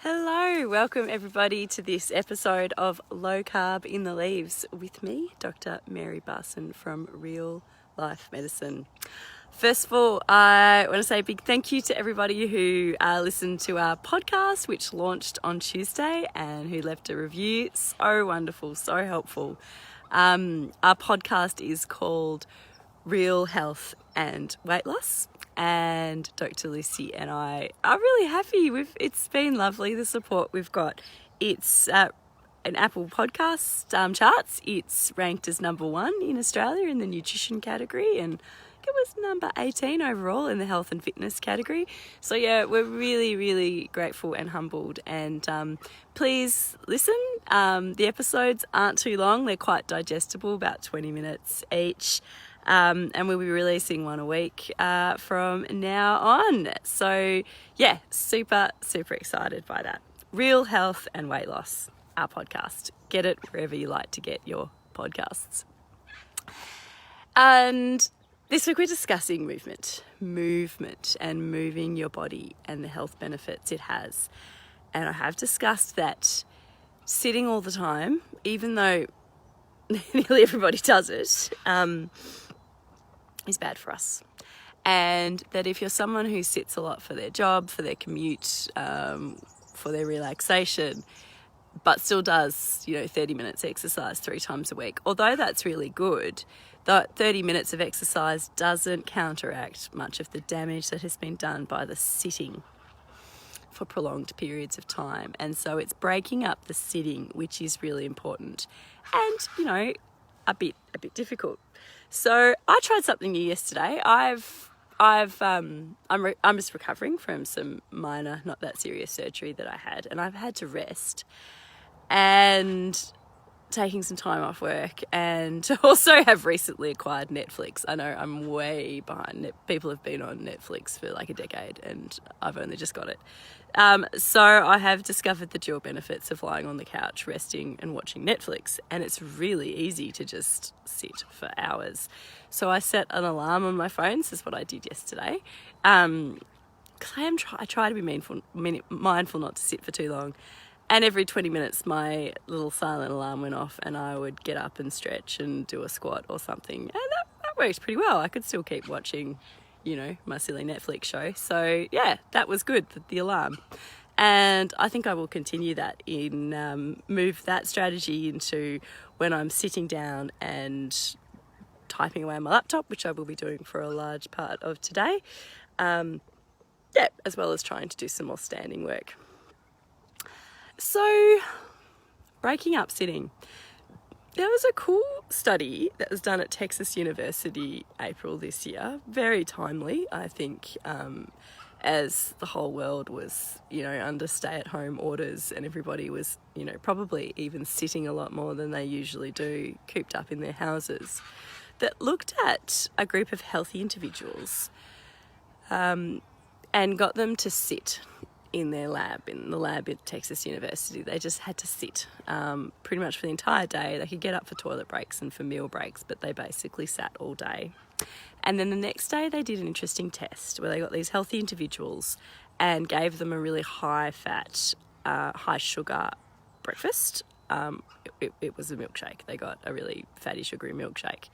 Hello, welcome everybody to this episode of Low Carb in the Leaves with me, Dr. Mary Barson from Real Life Medicine. First of all, I want to say a big thank you to everybody who listened to our podcast, which launched on Tuesday, and who left a review. So wonderful, so helpful. Our podcast is called Real Health and Weight Loss, and Dr. Lucy and I are really happy. It's been lovely, the support we've got. It's an Apple Podcast charts. It's ranked as number 1 in Australia in the nutrition category, and it was number 18 overall in the health and fitness category. So yeah, we're really, really grateful and humbled. And please listen. The episodes aren't too long. They're quite digestible, about 20 minutes each. And we'll be releasing one a week from now on. So yeah, super, super excited by that. Real Health and Weight Loss, our podcast. Get it wherever you like to get your podcasts. And this week we're discussing movement and moving your body and the health benefits it has. And I have discussed that sitting all the time, even though nearly everybody does it, is bad for us. And that if you're someone who sits a lot for their job, for their commute, for their relaxation, but still does, 30 minutes exercise 3 times a week, although that's really good, that 30 minutes of exercise doesn't counteract much of the damage that has been done by the sitting for prolonged periods of time. And so it's breaking up the sitting, which is really important and, a bit difficult. So I tried something new yesterday. I'm just recovering from some minor, not that serious surgery that I had, and I've had to rest and taking some time off work, and also have recently acquired Netflix. I know I'm way behind. People have been on Netflix for like a decade and I've only just got it. So I have discovered the dual benefits of lying on the couch, resting and watching Netflix, and it's really easy to just sit for hours. So I set an alarm on my phone. This is what I did yesterday. Because I try to be mindful not to sit for too long. And every 20 minutes, my little silent alarm went off and I would get up and stretch and do a squat or something. And that worked pretty well. I could still keep watching, my silly Netflix show. So yeah, that was good, the alarm. And I think I will continue that move that strategy into when I'm sitting down and typing away on my laptop, which I will be doing for a large part of today. As well as trying to do some more standing work. So, breaking up sitting. There was a cool study that was done at Texas University April this year. Very timely, I think, as the whole world was, under stay-at-home orders and everybody was, probably even sitting a lot more than they usually do, cooped up in their houses, that looked at a group of healthy individuals and got them to sit in the lab at Texas University. They just had to sit pretty much for the entire day. They could get up for toilet breaks and for meal breaks, but they basically sat all day. And then the next day they did an interesting test where they got these healthy individuals and gave them a really high fat, high sugar breakfast. It was a milkshake. They got a really fatty, sugary milkshake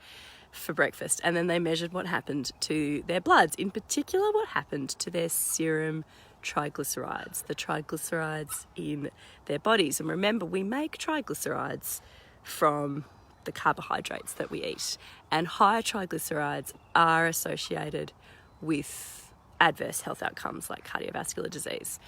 for breakfast. And then they measured what happened to their bloods, in particular what happened to their serum triglycerides, the triglycerides in their bodies. And remember, we make triglycerides from the carbohydrates that we eat, and high triglycerides are associated with adverse health outcomes like cardiovascular disease.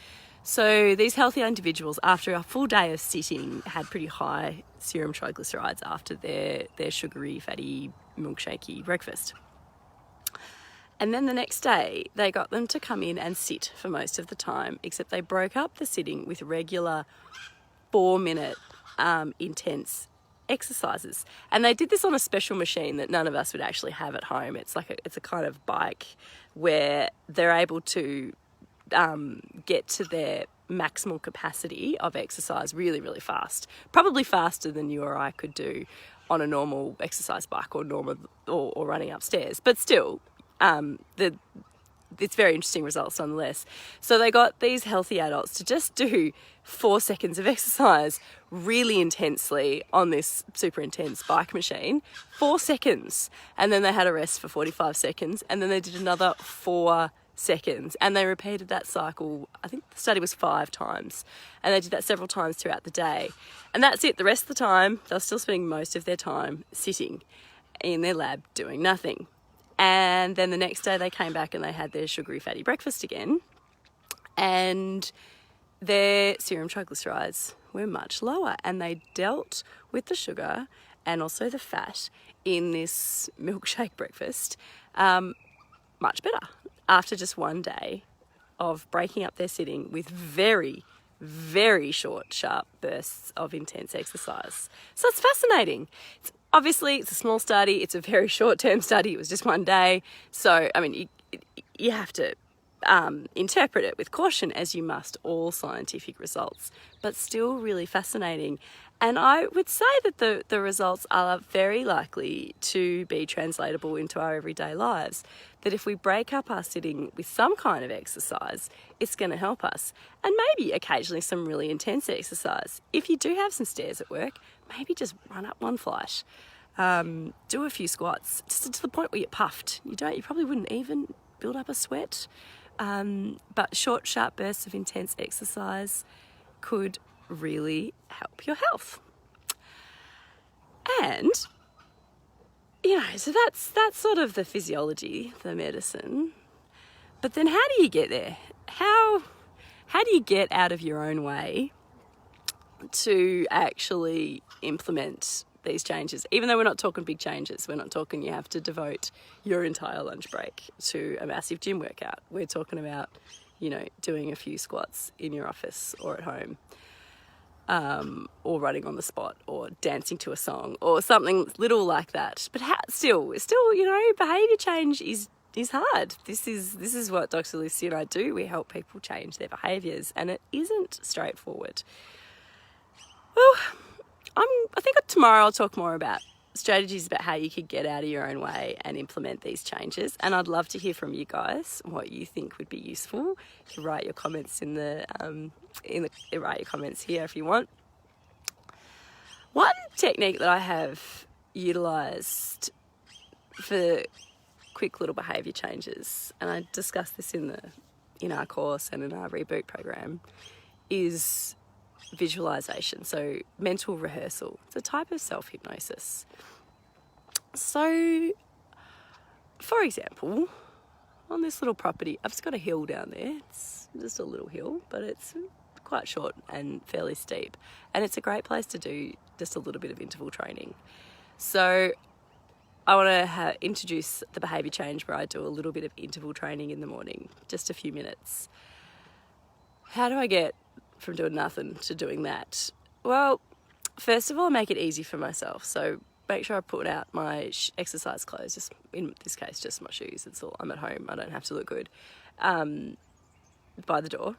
So these healthy individuals, after a full day of sitting, had pretty high serum triglycerides after their sugary, fatty, milkshakey breakfast. And then the next day, they got them to come in and sit for most of the time, except they broke up the sitting with regular 4-minute intense exercises. And they did this on a special machine that none of us would actually have at home. It's a kind of bike where they're able to get to their maximal capacity of exercise really, really fast. Probably faster than you or I could do on a normal exercise bike or running upstairs. But still, the it's very interesting results nonetheless. So they got these healthy adults to just do 4 seconds of exercise really intensely on this super intense bike machine, 4 seconds. And then they had a rest for 45 seconds. And then they did another 4 seconds. And they repeated that cycle, I think the study was 5 times. And they did that several times throughout the day. And that's it. The rest of the time, they're still spending most of their time sitting in their lab doing nothing. And then the next day they came back and they had their sugary fatty breakfast again. And their serum triglycerides were much lower, and they dealt with the sugar and also the fat in this milkshake breakfast much better after just one day of breaking up their sitting with very, very short, sharp bursts of intense exercise. So it's fascinating. Obviously, it's a small study. It's a very short-term study. It was just one day. So, I mean, you have to interpret it with caution, as you must all scientific results, but still really fascinating. And I would say that the results are very likely to be translatable into our everyday lives, that if we break up our sitting with some kind of exercise, it's going to help us. And maybe occasionally some really intense exercise. If you do have some stairs at work, maybe just run up one flight. Do a few squats, just to the point where you're puffed. You probably wouldn't even build up a sweat. But short, sharp bursts of intense exercise could really help your health. And, so that's sort of the physiology, the medicine. But then how do you get there? How do you get out of your own way to actually implement these changes? Even though we're not talking big changes, we're not talking you have to devote your entire lunch break to a massive gym workout. We're talking about, doing a few squats in your office or at home, or running on the spot, or dancing to a song, or something little like that. But still, behaviour change is hard. This is what Dr. Lucy and I do. We help people change their behaviours, and it isn't straightforward. Well, I think tomorrow I'll talk more about strategies about how you could get out of your own way and implement these changes. And I'd love to hear from you guys what you think would be useful. You can write your comments write your comments here if you want. One technique that I have utilised for quick little behaviour changes, and I discussed this in our course and in our Reboot program, is visualization, so mental rehearsal. It's a type of self-hypnosis. So, for example, on this little property, I've just got a hill down there. It's just a little hill, but it's quite short and fairly steep. And it's a great place to do just a little bit of interval training. So I want to introduce the behaviour change where I do a little bit of interval training in the morning, just a few minutes. How do I get from doing nothing to doing that? Well, first of all, make it easy for myself. So make sure I put out my exercise clothes, just in this case, just my shoes. It's all, I'm at home, I don't have to look good, by the door.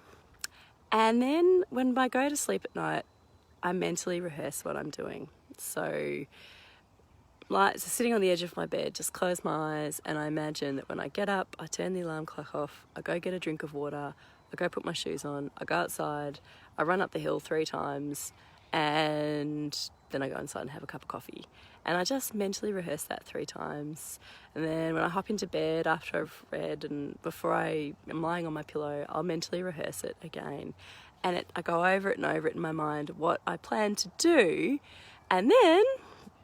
And then when I go to sleep at night, I mentally rehearse what I'm doing. So sitting on the edge of my bed, just close my eyes, and I imagine that when I get up, I turn the alarm clock off, I go get a drink of water, I go put my shoes on, I go outside, I run up the hill 3 times, and then I go inside and have a cup of coffee. And I just mentally rehearse that 3 times. And then when I hop into bed after I've read and before I am lying on my pillow, I'll mentally rehearse it again. And I go over it and over it in my mind, what I plan to do. And then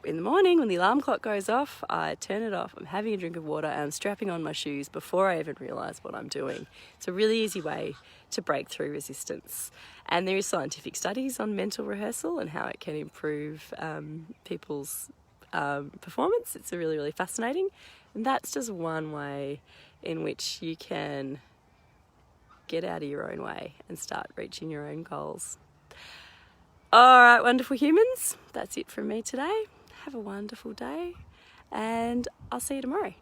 in the morning when the alarm clock goes off, I turn it off, I'm having a drink of water, and I'm strapping on my shoes before I even realise what I'm doing. It's a really easy way to break through resistance. And there is scientific studies on mental rehearsal and how it can improve people's performance. It's really, really fascinating. And that's just one way in which you can get out of your own way and start reaching your own goals. All right, wonderful humans, that's it from me today. Have a wonderful day, and I'll see you tomorrow.